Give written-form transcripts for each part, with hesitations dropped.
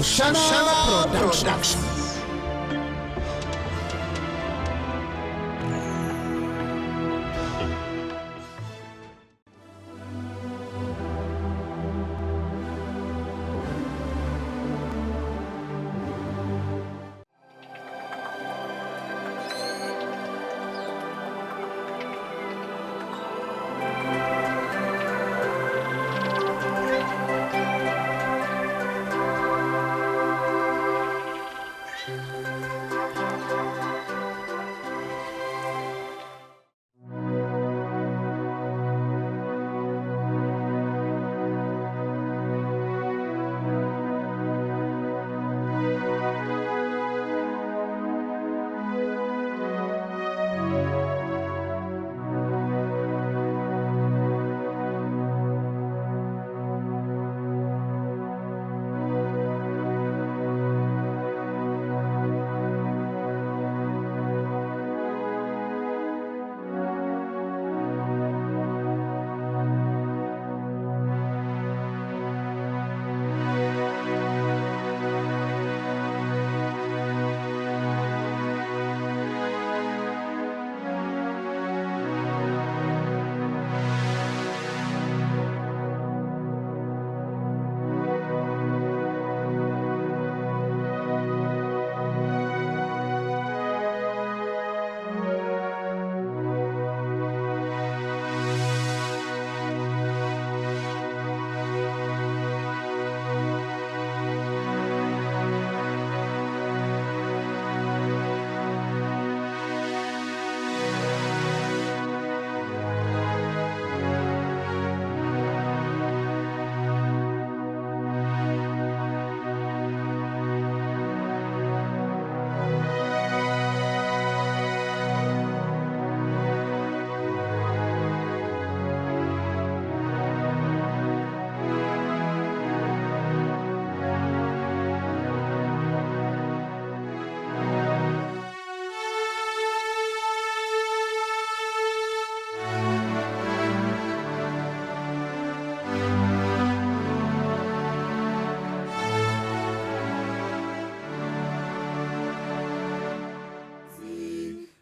Mushana Production.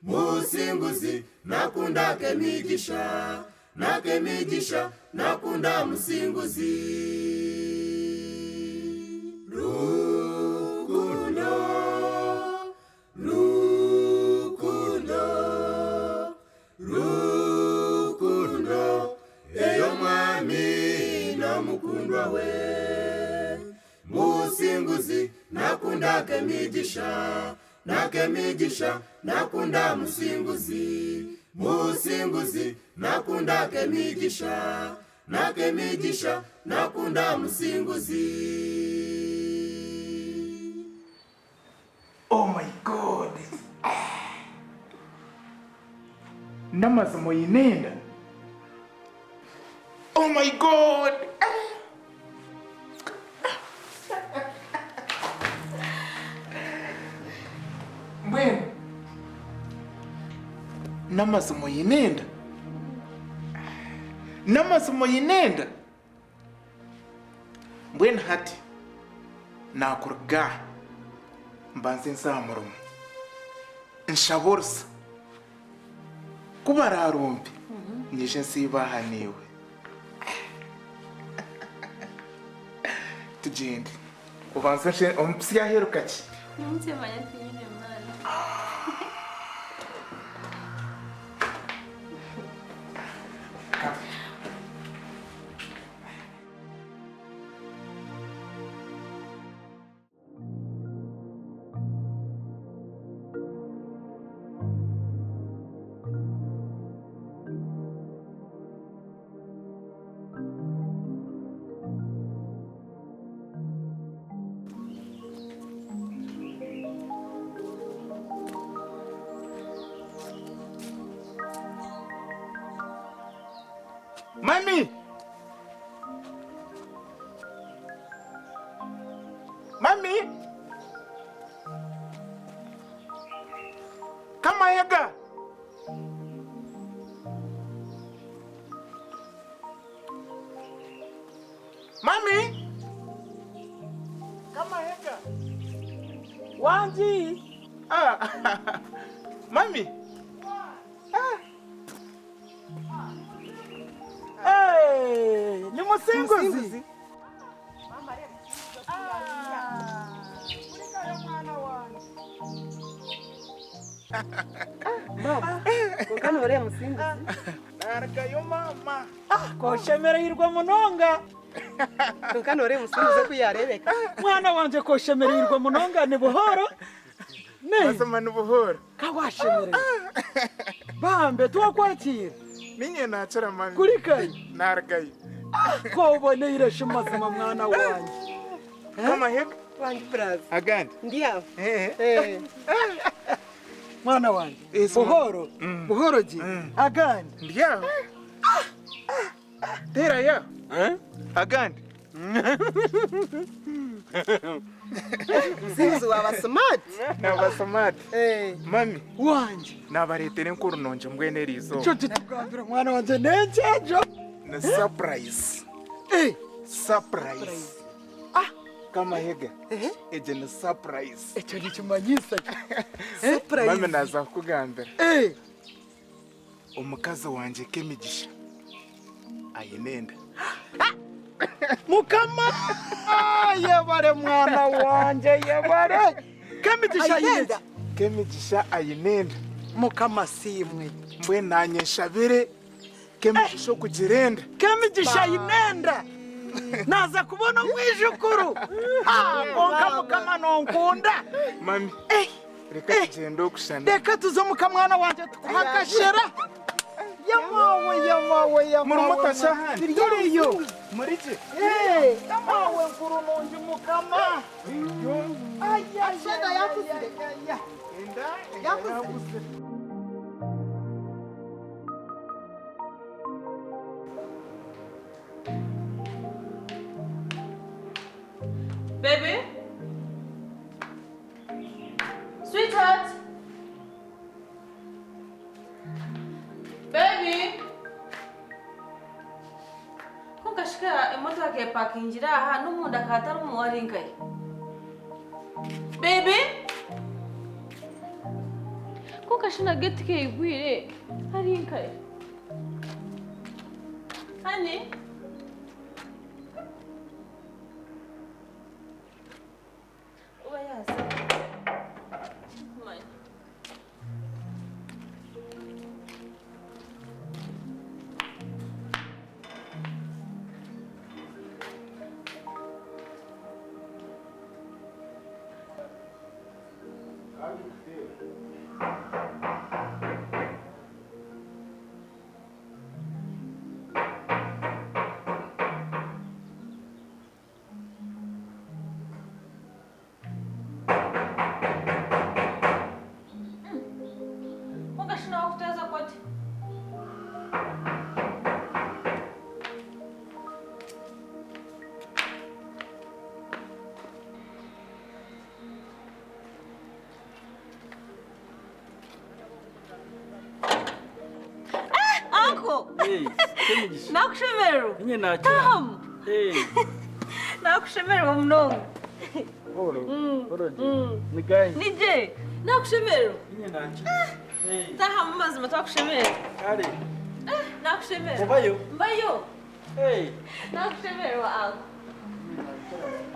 Musinguzi nakunda kemigisha nakunda musinguzi rukundo eyo mwami na mukundwa we. Musinguzi nakunda kemigisha nakunda musinguzi nakunda kemigisha nakunda musinguzi. Oh my God! Namasomo yinenda. Oh my God! Mbwenu namasomo yinenda. Mbwenu hati nakurga mbanze nsamurumu nshabursa kubararumbi nyishe nsibahaniwe. Tugende ubanze ompsiyaheruka ki Umutima yafinyire mwana. Mami! Kama yaga! Mami! Kama hega. Wanji. Mami. Hey, ni musinguzi. Baba, kokani ore musinguzi. Narga yo mama. Ko shemererwa munonga. Kokani ore musinguzi kuyarebeka. Mwana wanje ko shemererwa munonga ni buhoro. Masama ni buhoro. Kawashemerera. Bambe twakwakira. Ninye nachara mami. Kuri kai. Narga. Ko uboneye shimazima mwana wanje. Kama hega. Wanji brazi. Agandi. Ndiyo. Mwana wanje. Yes, Buhoro. Buhoro ji. Agandi. Ndiyo. Tera ya. Agandi. Musinguzi waba smart. Naba smart. Mami. Wanje. Nabaretere nkuru nonje mbwene rizo. Cyo tugambira mwana wanje nencejo. Na surprise. Surprise. Kama hega. Eje na surprise. Echo nikimanyisa. Surprise. Mami naza kugambira. Omukazi wanje Kemigisha. Ayinenda. Mukama. Yabare mwana wanje yabare. Kemigisha ayinenda. Kemigisha ayinenda. Mukama simwe. Mwe nanye shabire. Kemigisha kugirenda. Kemigisha ayinenda. Naza kubona mwijukuru. Konka mukama nonkunda. Mami. Reka tugende okushana. Reka tuzo mukamwana wanje tukakashera. Yamawe. Murumota shahani. Turiyo. Murije. Yamawe nkuru nonje mukama. Ashega yakuze. Yakuze. Baby? Sweetheart? Baby? Kungashika imoto yake parkingira aha n'umuntu akatari umuwaringaye. Baby? Kungashina geti ke igwire haringaye. Honey? Kemigisha. Nakushemero. Ninye nakira. Nakushemero mnongo. Oro. Nikai. Nije. Nakushemero. Ninye nakira. Taham mazima takushemero. Kare. Nakushemero. Mbayo. Nakushemero angu.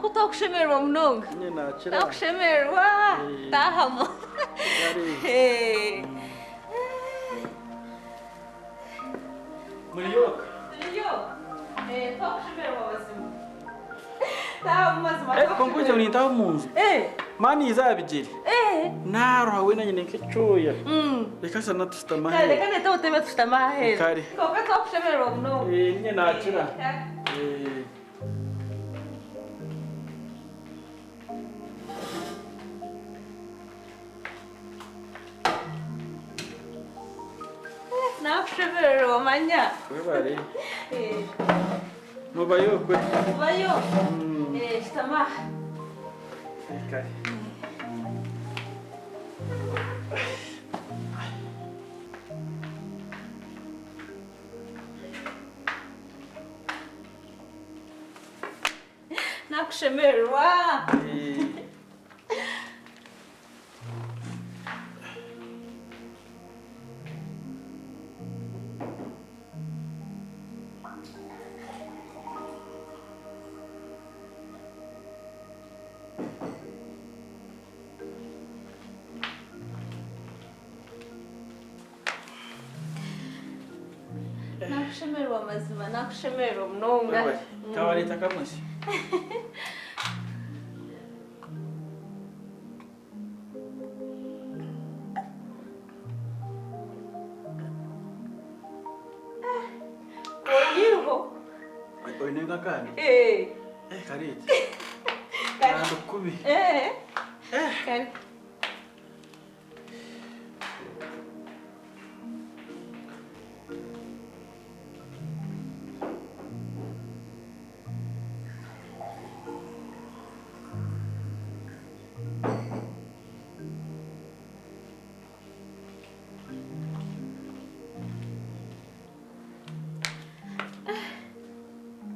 Kutakushemero mnongo. Ninye nakira. Nakushemero. Taham. Kare. Muriyoka. Takushemero wabazima. Taham mazima. Konkuja unitaho munzu. Mani izabigiri. Naro hawe na nyine nkechoya. Reka sana tusitamahe. Kare kane to teme tusitamahe. Kare. Koka takushemero mnongo. Ninye nakira. Nakushemero manya. Webare. Mubayo kwe. Mubayo. Tusitamahe. Kare. nakushemererwa. Nakushemererwa mazima, nakushemererwa munonga. Wewe kawareta kamusi. Oyirho. Oyinenga kandi. Kareta. Nando kubi. Kari.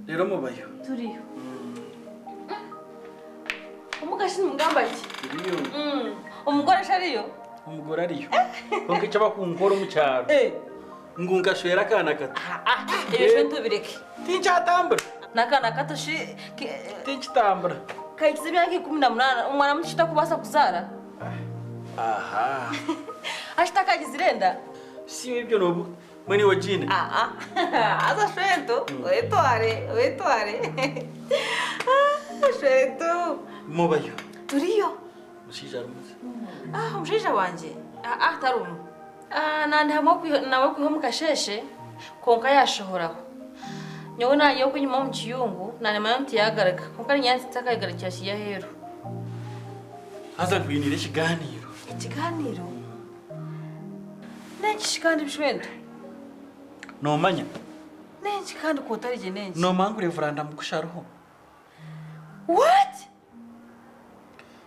Rero mubayo. Turiyo. Umugashi mugamba ki? Iriyo. Umugore shariyo? Umugore ariyo. Konke cyaba kunkora mu cyaro. Ngunga shwera kana kata. Ibyo ntubireke. Tinchatambra. Nakana kato shi Tinchatambra. Kaitse myaka 18 umwana mushita kubasa kuzara. Aha. Ashitaka gizirenda. Si ibyo nobu. Mwene wa jine. Aza shwento. Oetware. Shwento. Mubayo. Turiyo. Mushija rumuze. Umshija wanje. Tarumu. Nandi hamwe nawe kwiho mukasheshe konka yashohoraho. Nyowe nayo kunyuma mu kiyungu nane mayanti yagaraka. Konka nyansi takayigarikira kiyaheru. Haza kwinire kiganiro. Ikiganiro. Nenshi kandi bishwento. Nomanya. Nenshi kandi kotarije nenshi. No mangure Reveranda mukusharuho. What?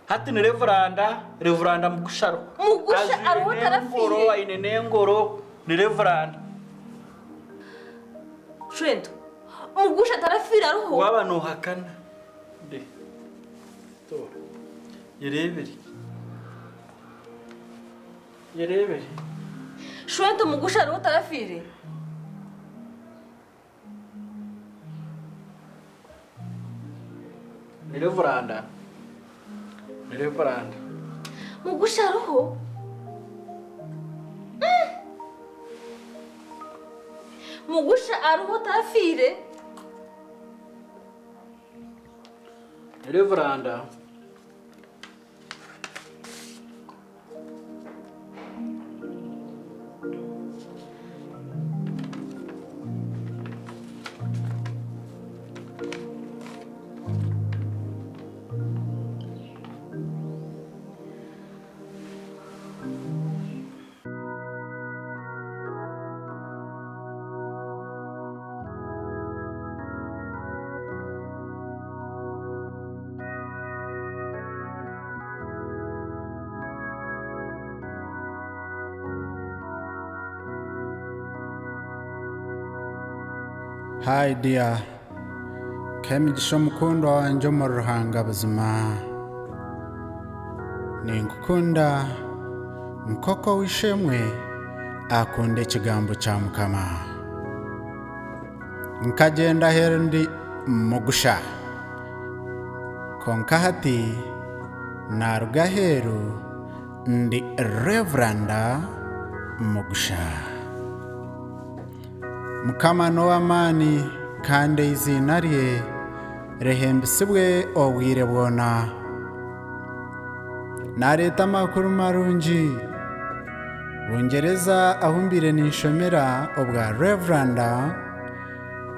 Hati ni Reveranda mukusharuho. Mugusha aruho tarafire. Ainene ngoro ni Reveranda. Shwento. Mugusha tarafire aruho. Waba no hakana. De. To. Yereberi. Shwento mugusha aruho tarafire. Ni Reveranda. Mugusha aruho. Mugusha aruho tarafire. Ni Reveranda. Hi dear, kemigisha mukundo wanje mu ruhanga buzima. Ninkukunda nkoko wishemwe akunde kigambo cya Mukama. Nkagenda herundi mugusha. Konka hati naruga heru ndi Reveranda Mugusha. Mukama no amani kande izina rye rehembisibwe obwire bwona. Nareta amakuru marungi Bungereza ahumbire ninshomera obwa Reveranda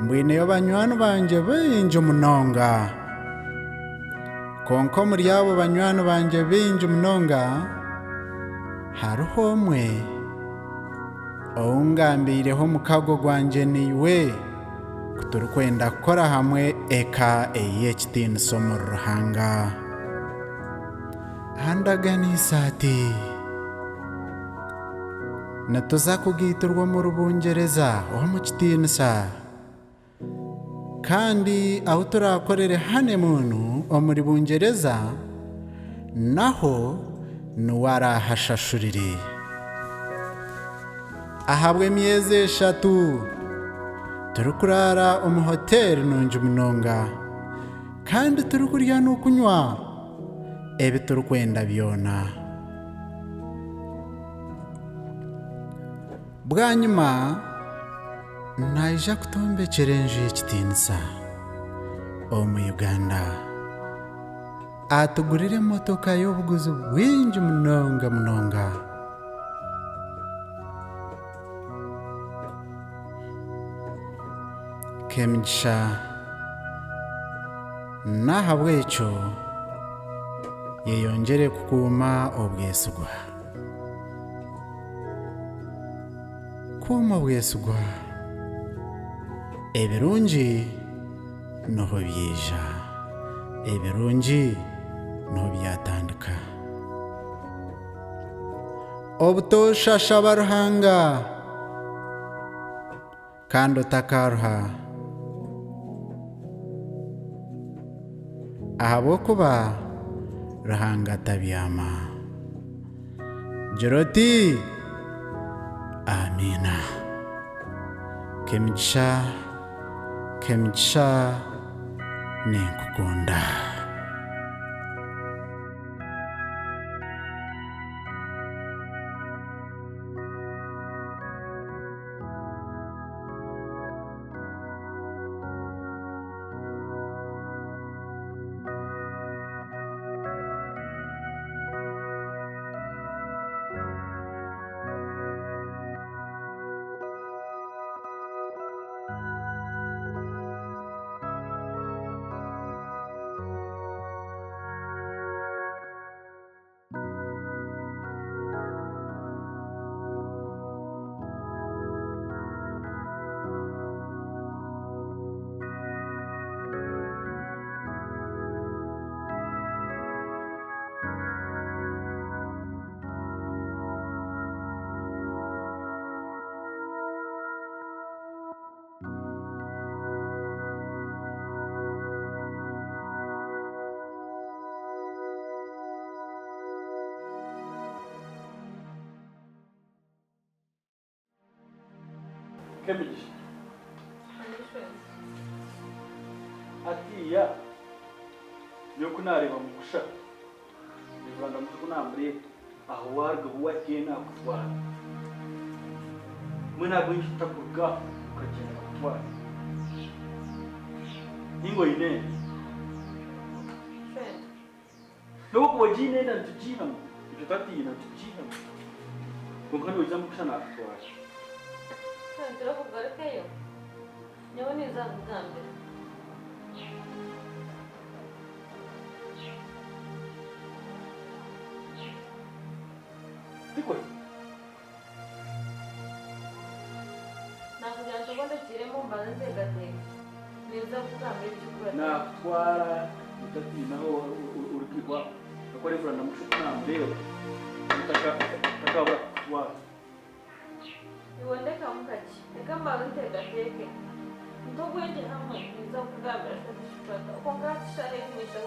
mbwineyo banywani banje bingi munonga. Konko muri abo banywani banje bingi munonga hariho omwe oungambireho mukago gwanje niwe kuturukwenda kukora hamwe eka ey'ekitiinisa omu ruhanga. Handaganisa ati nituza kugiitirwa mu Rubungereza omu kitiinisa kandi aho turakorere honeymoon omuri Bungereza naho nuwarahashashurire ahabwe emyezi 3 turukurara omu hoteli nungi munonga kandi turukurya n'okunywa ebi turukwenda byona bwanyuma naija kutombekera enju y'Ekitinisa omu Uganda atugurire emotoka y'obuguzi bwingi munonga k'emigisha n'ahabw'ekyo yeyongere kukuuma obwesigwa kuuma obwesigwa ebirungi noho byija ebirungi noho byatandika obutoshashaba Ruhanga kandi otakaruha ahabwokuba Ruhanga tabyama Joroti amina k'emigisha ninkukunda k'emigisha atiya yoku nareba mugusha nivanga mukunambure aho warga buwagiye nakutwara muna bwinshita kuga ukagenda kutwara ingo ine nuko wajine na tujina mu tutati na tujina mu ngano izamukusha nakutwara turakugarukeyo nyawe nizakugambira Dikwe nakugira ngo ndakiremo mbanze ntegateka nizakugambira icyukura nakutwara tutati naho urikigwa akore fura ndamushuka namureba takabura kutwara ibondeka mukaki reka mbanze ntegateke ntogwenge hamwe nizakugambira atakishukata uko ngatishahe mwisha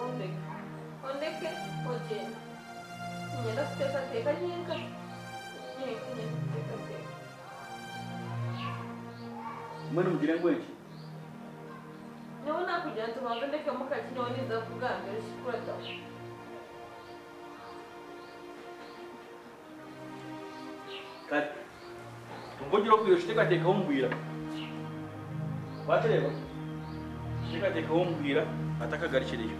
ondeke ogenda ngenda kutekateka nyenka kutekateka mwene mugire ngweki niwe nakugira ngo tubanze ndeke mukaki niwe nizakugambira ishukata kati mbogiro kuyo shitekateka hombwira watereba shitekateka hombwira atakagarikiriyo